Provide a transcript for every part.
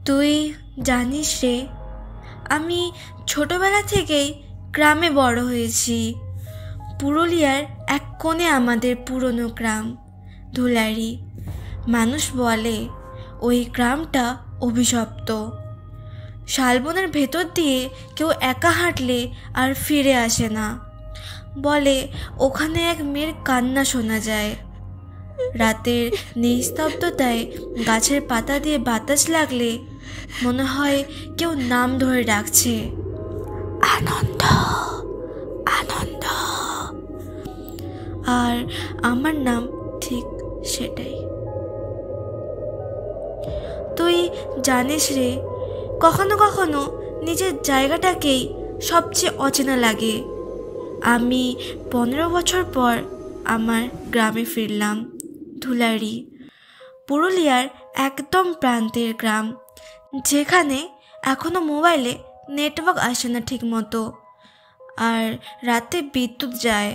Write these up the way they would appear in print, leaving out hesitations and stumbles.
তুই জানিস রে, আমি ছোটবেলা থেকেই গ্রামে বড় হয়েছি। পুরুলিয়ার এক কোণে আমাদের পুরনো গ্রাম ধুলারি। মানুষ বলে ওই গ্রামটা অভিশপ্ত। শালবনের ভেতর দিয়ে কেউ একা হাঁটলে আর ফিরে আসে না। বলে ওখানে এক মেয়ের কান্না শোনা যায়। রাতের নিস্তব্ধতায় গাছের পাতা দিয়ে বাতাস লাগলে মনে হয় কেউ নাম ধরে ডাকছে, আনন্দ, আনন্দ। আর আমার নাম ঠিক সেটাই। তুই জানিস রে, কখনো কখনো নিজের জায়গাটাকেই সবচেয়ে অচেনা লাগে। আমি 15 বছর পর আমার গ্রামে ফিরলাম, ধুলারি। পুরুলিয়ার একদম প্রান্তের গ্রাম, যেখানে এখনো মোবাইলে নেটওয়ার্ক আসে না ঠিক মতো, আর রাতে বিদ্যুৎ যায়,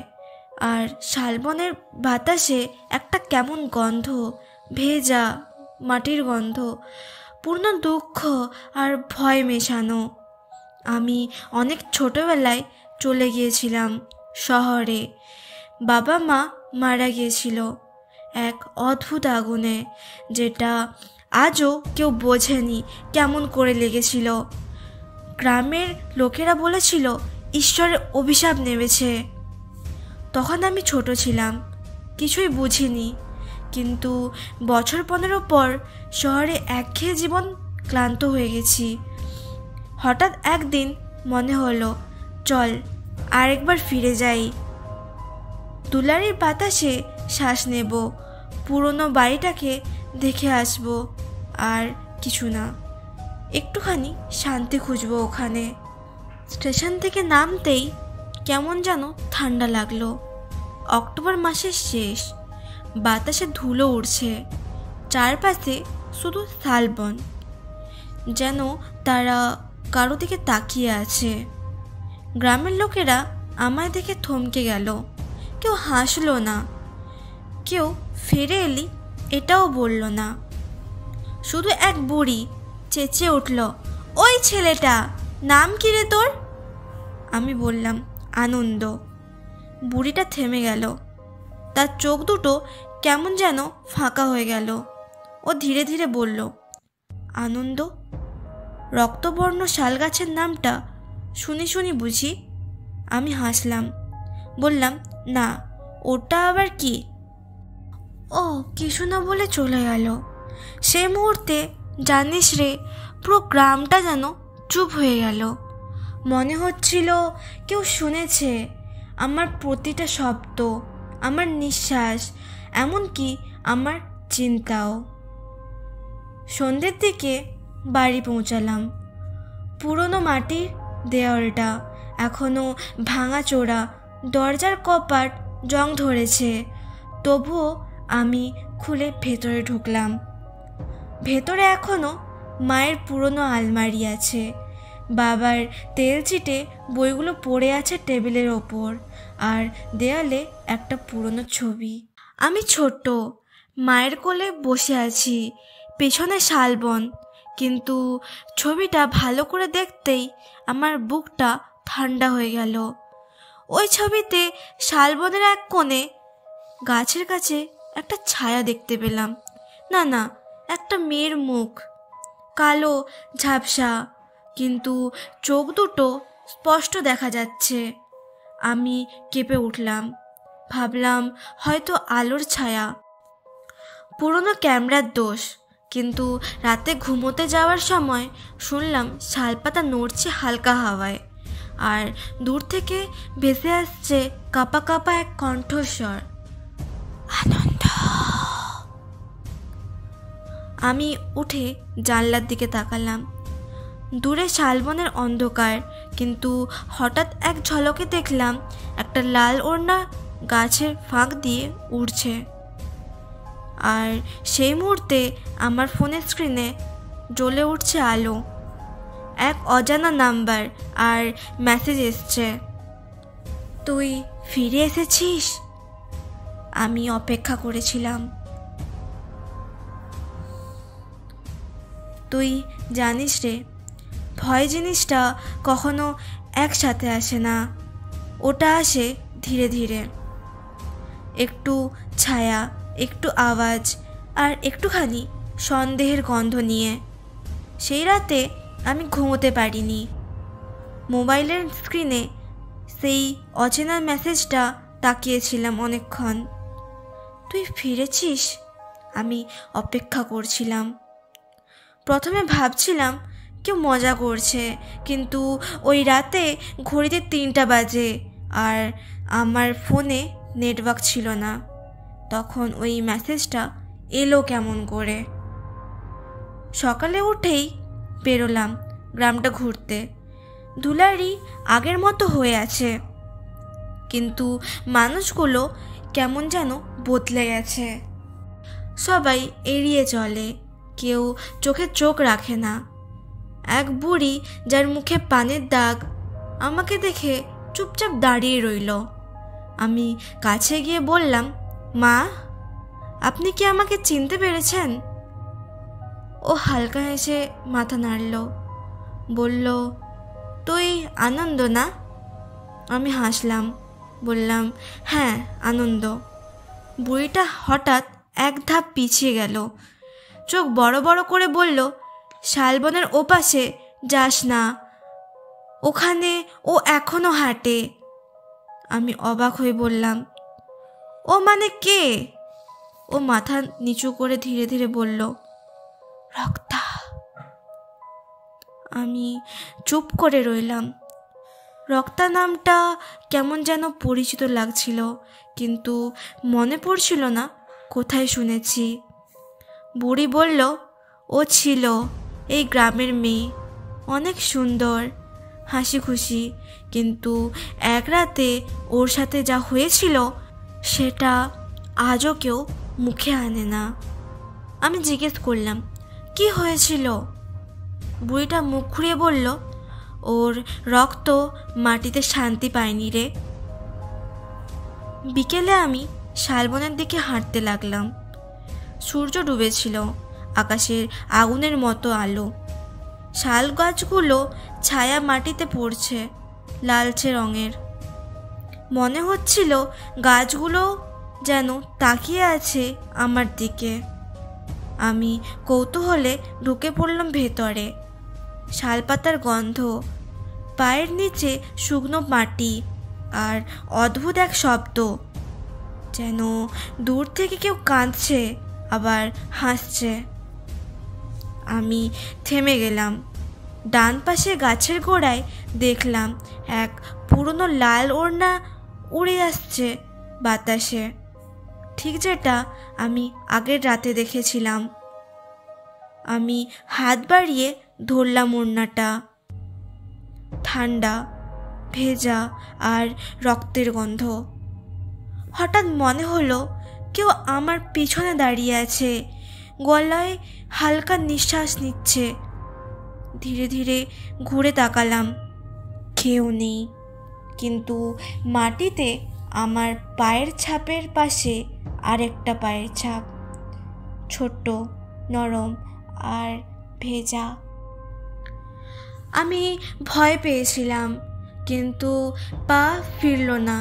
আর শালবনের বাতাসে একটা কেমন গন্ধ, ভেজা মাটির গন্ধ, পূর্ণ দুঃখ আর ভয় মেশানো। আমি অনেক ছোটবেলায় চলে গিয়েছিলাম শহরে। বাবা মা মারা গিয়েছিল এক অদ্ভুত আগুনে, যেটা আজও কেউ বোঝেনি কেমন করে লেগেছিল। গ্রামের লোকেরা বলেছিল ঈশ্বরের অভিশাপ নেমেছে। তখন আমি ছোট ছিলাম, কিছুই বুঝিনি। কিন্তু বছর 15 পর শহরে একঘেয়ে জীবন ক্লান্ত হয়ে গেছি। হঠাৎ একদিন মনে হলো, চল আরেকবার ফিরে যাই। দুলারির বাতাসে শ্বাস নেব, পুরনো বাড়িটাকে দেখে আসব, আর কিছু না, একটুখানি শান্তি খুঁজবো ওখানে। স্টেশন থেকে নামতেই কেমন যেন ঠান্ডা লাগলো। অক্টোবর মাসের শেষ, বাতাসে ধুলো উড়ছে, চারপাশে শুধু শালবন, যেন তারা কারো দিকে তাকিয়ে আছে। গ্রামের লোকেরা আমায় দেখে থমকে গেল। কেউ হাসলো না, কেউ ফিরে এলি এটাও বলল না। শুধু এক বুড়ি চেঁচিয়ে উঠল, ওই ছেলেটা, নাম কি রে তোর? আমি বললাম, আনন্দ। বুড়িটা থেমে গেল, তার চোখ দুটো কেমন যেন ফাঁকা হয়ে গেল। ও ধীরে ধীরে বলল, আনন্দ? রক্তবর্ণ শালগাছের নামটা শুনি শুনি বুঝি? আমি হাসলাম, বললাম, না, ওটা আবার কি? ও কিছু না বলে চলে গেল। সেই মুহূর্তে জানিস রে, পুরো গ্রামটা যেন চুপ হয়ে গেল। মনে হচ্ছিল কেউ শুনেছে আমার প্রতিটা শব্দ, আমার নিঃশ্বাস, এমনকি আমার চিন্তাও। সন্ধ্যের দিকে বাড়ি পৌঁছালাম। পুরনো মাটির দেওয়ালটা এখনো ভাঙাচোরা, দরজার কপাট জং ধরেছে, তবুও আমি খুলে ভেতরে ঢুকলাম। ভেতরে এখনো মায়ের পুরনো আলমারি আছে, বাবার তেল চিটে বইগুলো পড়ে আছে টেবিলের ওপর, আর দেয়ালে একটা পুরনো ছবি। আমি ছোট, মায়ের কোলে বসে আছি, পেছনে শালবন। কিন্তু ছবিটা ভালো করে দেখতেই আমার বুকটা ঠান্ডা হয়ে গেল। ওই ছবিতে শালবনের এক কোণে গাছের কাছে একটা ছায়া দেখতে পেলাম। না না, একটা মেয়ের মুখ, কালো ঝাপসা, কিন্তু চোখ দুটো স্পষ্ট দেখা যাচ্ছে। আমি কেঁপে উঠলাম, ভাবলাম হয়তো আলোর ছায়া, পুরনো ক্যামেরার দোষ। কিন্তু রাতে ঘুমোতে যাওয়ার সময় শুনলাম শালপাতা নড়ছে হালকা হাওয়ায়, আর দূর থেকে ভেসে আসছে কাঁপা কাঁপা এক কণ্ঠস্বর, আনন্দ। আমি উঠে জানলার দিকে তাকালাম। দূরে শালবনের অন্ধকার, কিন্তু হঠাৎ এক ঝলকে দেখলাম একটা লাল ওড়না গাছের ফাঁক দিয়ে উড়ছে। আর সেই মুহূর্তে আমার ফোনের স্ক্রিনে জ্বলে উঠছে আলো। এক অজানা নাম্বার, আর মেসেজ এসছে, তুই ফিরে এসেছিস। আমি অপেক্ষা করেছিলাম। তুই জানিস রে, ভয় জিনিসটা কখনো একসাথে আসে না, ওটা আসে ধীরে ধীরে। একটু ছায়া, একটু আওয়াজ, আর একটুখানি সন্দেহের গন্ধ নিয়ে। সেই রাতে আমি ঘুমোতে পারিনি। মোবাইলের স্ক্রিনে সেই অচেনা মেসেজটা তাকিয়েছিলাম অনেকক্ষণ। তুই ফিরেছিস? আমি অপেক্ষা করছিলাম। প্রথমে ভাবছিলাম কেউ মজা করছে, কিন্তু ওই রাতে ঘড়িতে 3টা বাজে আর আমার ফোনে নেটওয়ার্ক ছিল না। তখন ওই মেসেজটা এলো কেমন করে। সকালে উঠেই বেরোলাম গ্রামটা ঘুরতে। ধুলারি আগের মতো হয়ে আছে, কিন্তু মানুষগুলো কেমন যেন বদলে গেছে। সবাই এড়িয়ে চলে, কেউ চোখে চোখ রাখে না। এক বুড়ি, যার মুখে পানের দাগ, আমাকে দেখে চুপচাপ দাঁড়িয়ে রইল। আমি কাছে গিয়ে বললাম, মা, আপনি কি আমাকে চিনতে পেরেছেন? ও হালকা হেসে মাথা নাড়ল, বলল, তুই আনন্দ না? আমি হাসলাম, বললাম, হ্যাঁ, আনন্দ। বুড়িটা হঠাৎ এক ধাপ পিছিয়ে গেল, চোখ বড় বড় করে বলল, শালবনের ওপাশে যাস না, ওখানে ও এখনো হাঁটে। আমি অবাক হয়ে বললাম, ও মানে কে? ও মাথা নিচু করে ধীরে ধীরে বলল, রক্তা। আমি চুপ করে রইলাম। রক্তা নামটা কেমন যেন পরিচিত লাগছিল, কিন্তু মনে পড়ছিল না কোথায় শুনেছি। বুড়ি বলল, ও ছিল এই গ্রামের মেয়ে, অনেক সুন্দর, হাসি খুশি, কিন্তু এক রাতে ওর সাথে যা হয়েছিল সেটা আজও কেউ মুখে আনে না। আমি জিজ্ঞেস করলাম, কি হয়েছিল? বুড়িটা মুখ ঘুরিয়ে বলল, ওর রক্ত মাটিতে শান্তি পায়নি রে। বিকেলে আমি শালবনের দিকে হাঁটতে লাগলাম। সূর্য ডুবেছিল, আকাশের আগুনের মতো আলো। শাল গাছগুলো ছায়া মাটিতে পড়ছে, লালচে রঙের। মনে হচ্ছিল গাছগুলো যেন তাকিয়ে আছে আমার দিকে। আমি কৌতূহলে ঢুকে পড়লাম ভেতরে। শালপাতার গন্ধ, পায়ের নিচে শুকনো মাটি, আর অদ্ভুত এক শব্দ, যেন দূর থেকে কেউ কাঁদছে আবার হাসছে। আমি থেমে গেলাম। ডান পাশে গাছের গোড়ায় দেখলাম এক পুরনো লাল ওড়না উড়ে আসছে বাতাসে, ঠিক যেটা আমি আগের রাতে দেখেছিলাম। আমি হাত বাড়িয়ে ধরলাম ওড়নাটা। ঠান্ডা, ভেজা, আর রক্তের গন্ধ। হঠাৎ মনে হলো কেউ আমার পিছনে দাঁড়িয়ে আছে, গলায় হালকা নিঃশ্বাস নিচ্ছে। ধীরে ধীরে ঘুরে তাকালাম, কেউ নেই, কিন্তু মাটিতে আমার পায়ের ছাপের পাশে আরেকটা পায়ের ছাপ, ছোট্ট, নরম আর ভেজা। আমি ভয় পেয়েছিলাম, কিন্তু পা ফিরল না।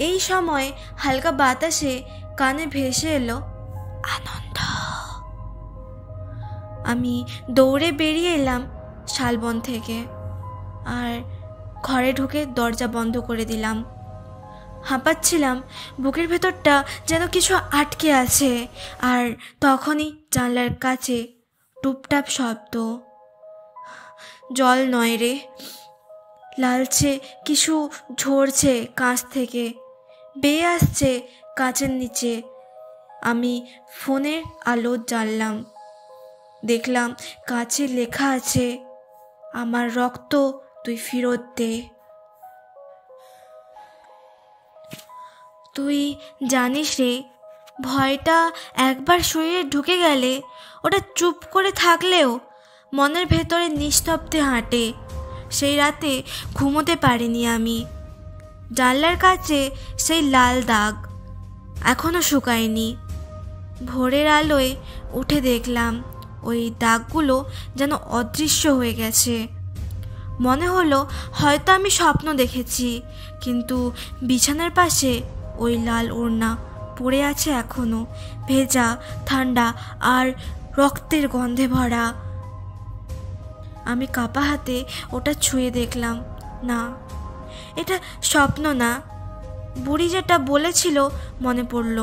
এই সময় হালকা বাতাসে কানে ভেসে এলো আনন্দ। আমি দৌড়ে বেরিয়ে এলাম শালবন থেকে, আর ঘরে ঢুকে দরজা বন্ধ করে দিলাম। হাঁপাচ্ছিলাম, বুকের ভেতরটা যেন কিছু আটকে আছে। আর তখনই জানলার কাছে টুপটাপ শব্দ। জল নয় রে, লালচে কিছু ঝরছে কাঁচ থেকে, বেয়ে আসছে কাঁচের নিচে। আমি ফোনের আলো জ্বাললাম, দেখলাম কাঁচে লেখা আছে, আমার রক্ত তুই ফেরত দে। তুই জানিস রে, ভয়টা একবার শরীরে ঢুকে গেলে ওটা চুপ করে থাকলেও মনের ভেতরে নিস্তব্ধে হাঁটে। সেই রাতে ঘুমোতে পারিনি আমি। জানলার কাছে সেই লাল দাগ এখনো শুকায়নি। ভোরের আলোয় উঠে দেখলাম ওই দাগগুলো যেন অদৃশ্য হয়ে গেছে। মনে হলো হয়তো আমি স্বপ্ন দেখেছি, কিন্তু বিছানার পাশে ওই লাল ওড়না পড়ে আছে এখনো, ভেজা, ঠান্ডা আর রক্তের গন্ধে ভরা। আমি কাপা হাতে ওটা ছুঁয়ে দেখলাম, না, এটা স্বপ্ন না। বুড়ি যেটা বলেছিল মনে পড়ল,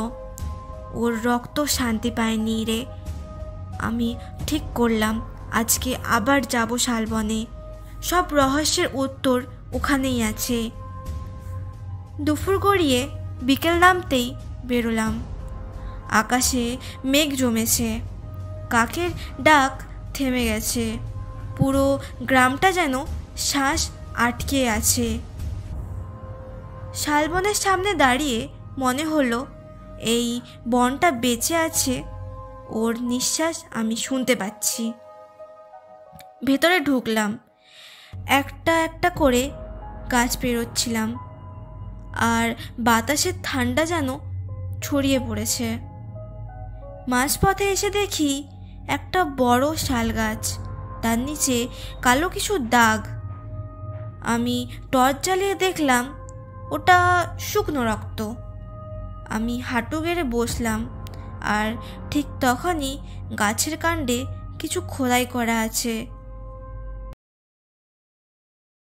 ওর রক্ত শান্তি পায়নি রে। আমি ঠিক করলাম আজকে আবার যাব শালবনে, সব রহস্যের উত্তর ওখানেই আছে। দুপুর গড়িয়ে বিকেল নামতেই বেরোলাম। আকাশে মেঘ জমেছে, কাকের ডাক থেমে গেছে, পুরো গ্রামটা যেন শ্বাস আটকে আছে। শালবনের সামনে দাঁড়িয়ে মনে হলো এই বনটা বেঁচে আছে, ওর নিঃশ্বাস আমি শুনতে পাচ্ছি। ভেতরে ঢুকলাম, একটা একটা করে গাছ পেরোচ্ছিলাম, আর বাতাসের ঠান্ডা যেন ছড়িয়ে পড়েছে। মাঝপথে এসে দেখি একটা বড় শাল গাছ, তার নিচে কালো কিছু দাগ। আমি টর্চ জ্বালিয়ে দেখলাম ওটা শুকনো রক্ত। আমি হাঁটু গেড়ে বসলাম, আর ঠিক তখনই গাছের কাণ্ডে কিছু খোদাই করা আছে।